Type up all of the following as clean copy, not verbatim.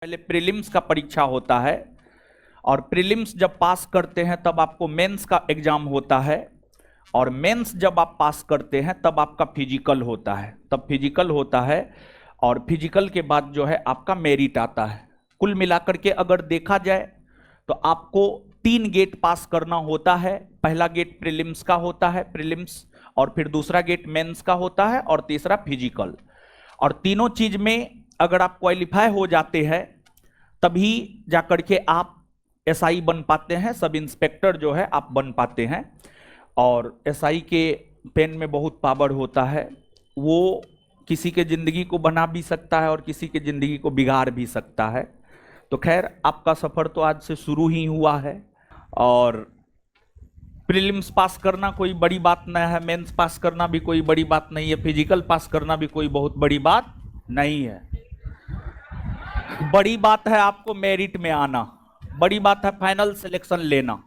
पहले प्रीलिम्स का परीक्षा होता है, और प्रीलिम्स जब पास करते हैं तब आपको मेंस का एग्जाम होता है, और मेंस जब आप पास करते हैं तब आपका फिजिकल होता है, तब फिजिकल होता है, और फिजिकल के बाद जो है आपका मेरिट आता है। कुल मिलाकर के अगर देखा जाए तो आपको 3 गेट पास करना होता है। पहला गेट प्रीलिम्स का होता है, प्रीलिम्स, और फिर दूसरा गेट मेंस का होता है, और तीसरा फिजिकल। और तीनों चीज में अगर आप क्वालिफाई हो जाते हैं तभी जाकर के आप एसआई बन पाते हैं, सब इंस्पेक्टर जो है आप बन पाते हैं। और एसआई के पेन में बहुत पावर होता है, वो किसी के जिंदगी को बना भी सकता है और किसी के जिंदगी को बिगाड़ भी सकता है। तो खैर, आपका सफर तो आज से शुरू ही हुआ है, और प्रीलिम्स पास करना कोई बड़ी बात नहीं है, मेंस पास करना भी कोई बड़ी बात नहीं है, फिजिकल पास करना भी कोई बहुत बड़ी बात नहीं है। बड़ी बात है आपको मेरिट में आना, बड़ी बात है फाइनल सिलेक्शन लेना,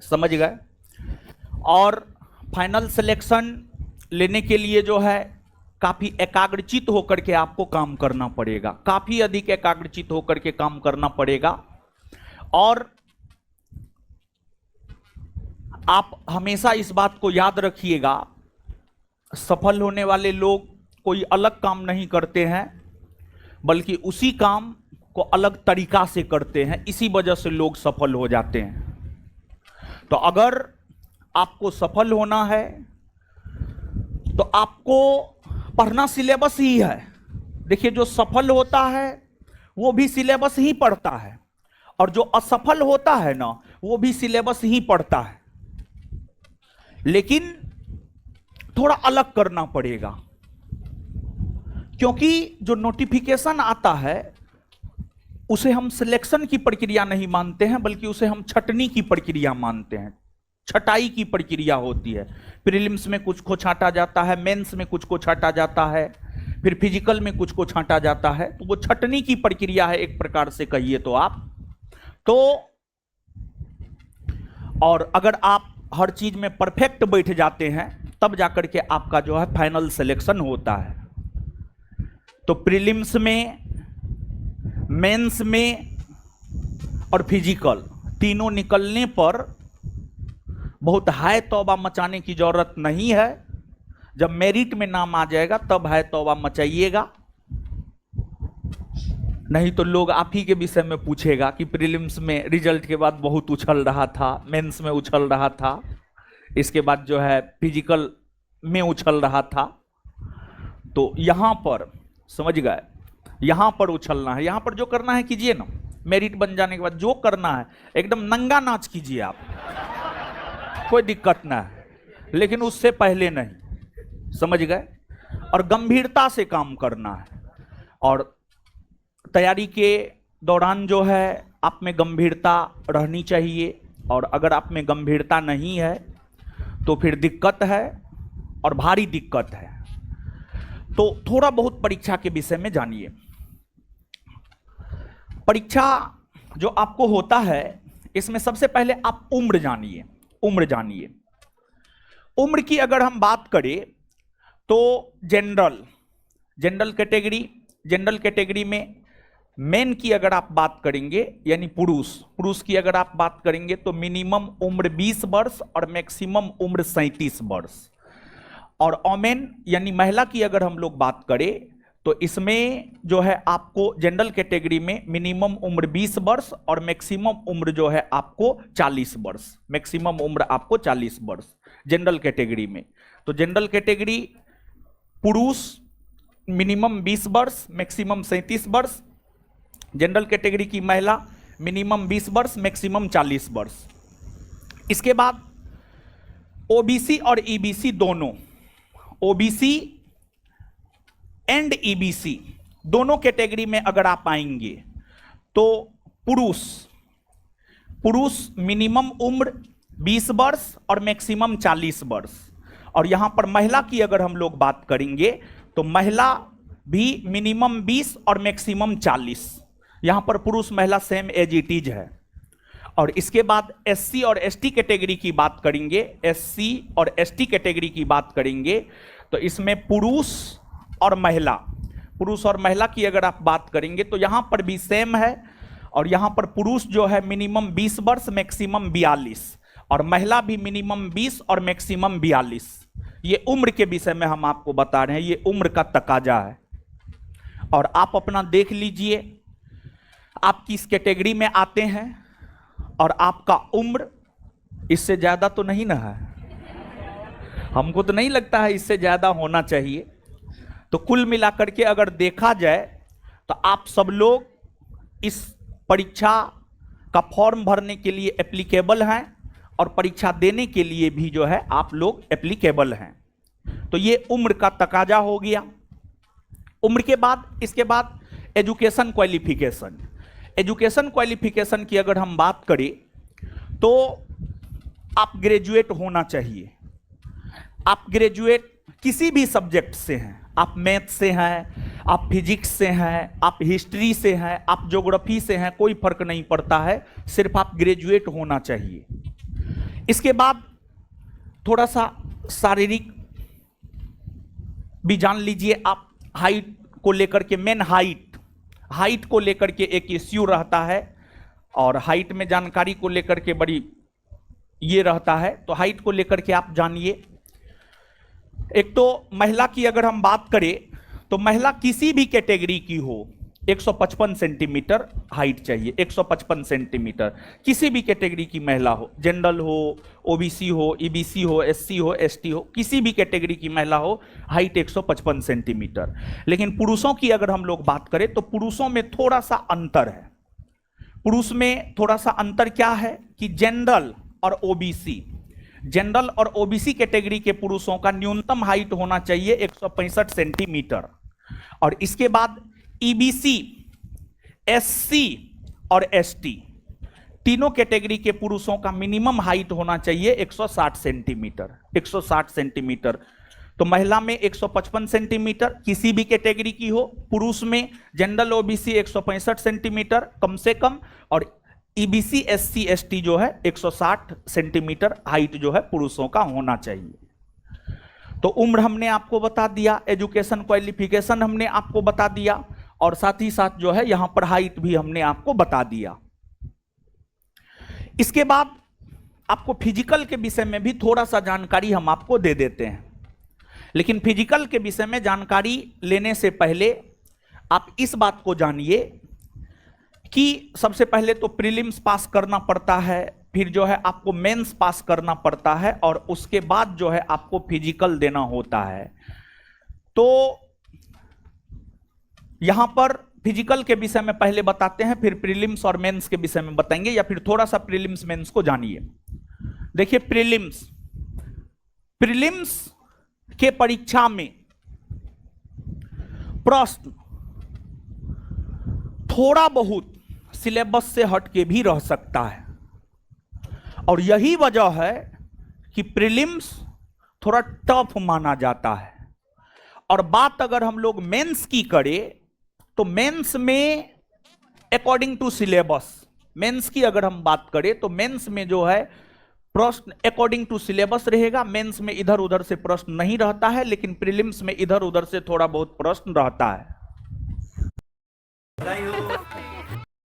समझ गए। और फाइनल सिलेक्शन लेने के लिए जो है काफी एकाग्रचित होकर के आपको काम करना पड़ेगा, काफी अधिक एकाग्रचित होकर के काम करना पड़ेगा। और आप हमेशा इस बात को याद रखिएगा, सफल होने वाले लोग कोई अलग काम नहीं करते हैं, बल्कि उसी काम को अलग तरीका से करते हैं, इसी वजह से लोग सफल हो जाते हैं। तो अगर आपको सफल होना है तो आपको पढ़ना सिलेबस ही है। देखिए, जो सफल होता है वो भी सिलेबस ही पढ़ता है, और जो असफल होता है ना वो भी सिलेबस ही पढ़ता है, लेकिन थोड़ा अलग करना पड़ेगा। क्योंकि जो नोटिफिकेशन आता है उसे हम सिलेक्शन की प्रक्रिया नहीं मानते हैं, बल्कि उसे हम छटनी की प्रक्रिया मानते हैं, छटाई की प्रक्रिया होती है। प्रीलिम्स में कुछ को छांटा जाता है, मेंस में कुछ को छांटा जाता है, फिर फिजिकल में कुछ को छांटा जाता है। तो वो छटनी की प्रक्रिया है एक प्रकार से कहिए तो आप। तो और अगर आप हर चीज में परफेक्ट बैठ जाते हैं तब जाकर के आपका जो है फाइनल सिलेक्शन होता है। तो प्रीलिम्स में, मेंस में और फिजिकल तीनों निकलने पर बहुत हाय तौबा मचाने की जरूरत नहीं है। जब मेरिट में नाम आ जाएगा तब हाय तौबा मचाइएगा, नहीं तो लोग आप ही के विषय में पूछेगा कि प्रीलिम्स में रिजल्ट के बाद बहुत उछल रहा था, मेंस में उछल रहा था, इसके बाद जो है फिजिकल में उछल रहा था। तो यहां पर समझ गए, यहां पर उछलना है, यहां पर जो करना है कीजिए ना। मेरिट बन जाने के बाद जो करना है एकदम नंगा नाच कीजिए आप, कोई दिक्कत ना है, लेकिन उससे पहले नहीं, समझ गए। और गंभीरता से काम करना है, और तैयारी के दौरान जो है आप में गंभीरता रहनी चाहिए। और अगर आप में गंभीरता नहीं है तो फिर दिक्कत है, और भारी दिक्कत है। तो थोड़ा बहुत परीक्षा के विषय में जानिए। परीक्षा जो आपको होता है इसमें सबसे पहले आप उम्र जानिए, उम्र जानिए। उम्र की अगर हम बात करें तो जनरल कैटेगरी में मेन की अगर आप बात करेंगे यानी पुरुष की अगर आप बात करेंगे तो मिनिमम उम्र 20 वर्ष और मैक्सिमम उम्र 37 वर्ष। और ओमेन यानी महिला की अगर हम लोग बात करें तो इसमें जो है आपको जनरल कैटेगरी में मिनिमम उम्र 20 वर्ष और मैक्सिमम उम्र जो है आपको 40 वर्ष, मैक्सिमम उम्र आपको 40 वर्ष जनरल कैटेगरी में। तो जनरल कैटेगरी पुरुष मिनिमम 20 वर्ष, मैक्सिमम 37 वर्ष। जनरल कैटेगरी की महिला मिनिमम 20 वर्ष, मैक्सिमम 40 वर्ष। इसके बाद ओबीसी और ईबीसी दोनों, ओबीसी एंड ईबीसी दोनों कैटेगरी में अगर आप आएंगे तो पुरुष मिनिमम उम्र 20 वर्ष और मैक्सिमम 40 वर्ष। और यहां पर महिला की अगर हम लोग बात करेंगे तो महिला भी मिनिमम 20 और मैक्सिमम 40। यहां पर पुरुष महिला सेम एज इट इज है। और इसके बाद एससी और एसटी कैटेगरी की बात करेंगे, एससी और एसटी कैटेगरी की बात करेंगे तो इसमें पुरुष पुरुष और महिला की अगर आप बात करेंगे तो यहां पर भी सेम है, और यहां पर पुरुष जो है मिनिमम 20 वर्ष मैक्सिमम 42, और महिला भी मिनिमम 20 और मैक्सिमम 42। ये उम्र के विषय में हम आपको बता रहे हैं, ये उम्र का तकाजा है। और आप अपना देख लीजिए आप किस कैटेगरी में आते हैं, और आपका उम्र इससे ज्यादा तो नहीं ना है, हमको तो नहीं लगता है इससे ज्यादा होना चाहिए। तो कुल मिलाकर के अगर देखा जाए तो आप सब लोग इस परीक्षा का फॉर्म भरने के लिए एप्लीकेबल हैं, और परीक्षा देने के लिए भी जो है आप लोग एप्लीकेबल हैं। तो ये उम्र का तकाजा हो गया। उम्र के बाद इसके बाद एजुकेशन क्वालिफिकेशन। एजुकेशन क्वालिफिकेशन की अगर हम बात करें तो आप ग्रेजुएट होना चाहिए। आप ग्रेजुएट किसी भी सब्जेक्ट से हैं, आप मैथ से हैं, आप फिजिक्स से हैं, आप हिस्ट्री से हैं, आप ज्योग्राफी से हैं, कोई फर्क नहीं पड़ता है, सिर्फ आप ग्रेजुएट होना चाहिए। इसके बाद थोड़ा सा शारीरिक भी जान लीजिए आप। हाइट को लेकर के मेन हाइट को लेकर के एक इश्यू रहता है, और हाइट में जानकारी को लेकर के बड़ी ये रहता है, तो हाइट को लेकर के आप जानिए। एक तो महिला की अगर हम बात करें तो महिला किसी भी कैटेगरी की हो 155 सेंटीमीटर हाइट चाहिए। 155 सेंटीमीटर किसी भी कैटेगरी की महिला हो, जनरल हो, ओबीसी हो, ईबीसी हो, एससी हो, एसटी हो, किसी भी कैटेगरी की महिला हो, हाइट 155 सेंटीमीटर। लेकिन पुरुषों की अगर हम लोग बात करें तो पुरुषों में थोड़ा सा अंतर है। पुरुष में थोड़ा सा अंतर क्या है कि जनरल और ओबीसी, जनरल और ओबीसी कैटेगरी के पुरुषों का न्यूनतम हाइट होना चाहिए 165 सेंटीमीटर, और इसके बाद ईबीसी, एससी और एसटी तीनों कैटेगरी के पुरुषों का मिनिमम हाइट होना चाहिए 160 सेंटीमीटर। 160 सेंटीमीटर। तो महिला में 155 सेंटीमीटर किसी भी कैटेगरी की हो, पुरुष में जनरल ओबीसी 165 सेंटीमीटर कम से कम, और ईबीसी, एससी, एसटी जो है 160 सेंटीमीटर हाइट जो है पुरुषों का होना चाहिए। तो उम्र हमने आपको बता दिया, एजुकेशन क्वालिफिकेशन हमने आपको बता दिया, और साथ ही साथ जो है यहां पर हाइट भी हमने आपको बता दिया। इसके बाद आपको फिजिकल के विषय में भी थोड़ा सा जानकारी हम आपको दे देते हैं। लेकिन फिजिकल के विषय में जानकारी लेने से पहले आप इस बात को जानिए कि सबसे पहले तो प्रीलिम्स पास करना पड़ता है, फिर जो है आपको मेंस पास करना पड़ता है, और उसके बाद जो है आपको फिजिकल देना होता है। तो यहां पर फिजिकल के विषय में पहले बताते हैं, फिर प्रीलिम्स और मेंस के विषय में बताएंगे, या फिर थोड़ा सा प्रीलिम्स मेंस को जानिए। देखिए प्रीलिम्स के परीक्षा में प्रश्न थोड़ा बहुत सिलेबस से हटके भी रह सकता है, और यही वजह है कि प्रीलिम्स थोड़ा टफ माना जाता है। और बात अगर हम लोग मेंस की करें तो मेंस में अकॉर्डिंग टू सिलेबस, मेंस की अगर हम बात करें तो मेंस में जो है प्रश्न अकॉर्डिंग टू सिलेबस रहेगा। मेंस में इधर उधर से प्रश्न नहीं रहता है, लेकिन प्रीलिम्स में इधर उधर से थोड़ा बहुत प्रश्न रहता है।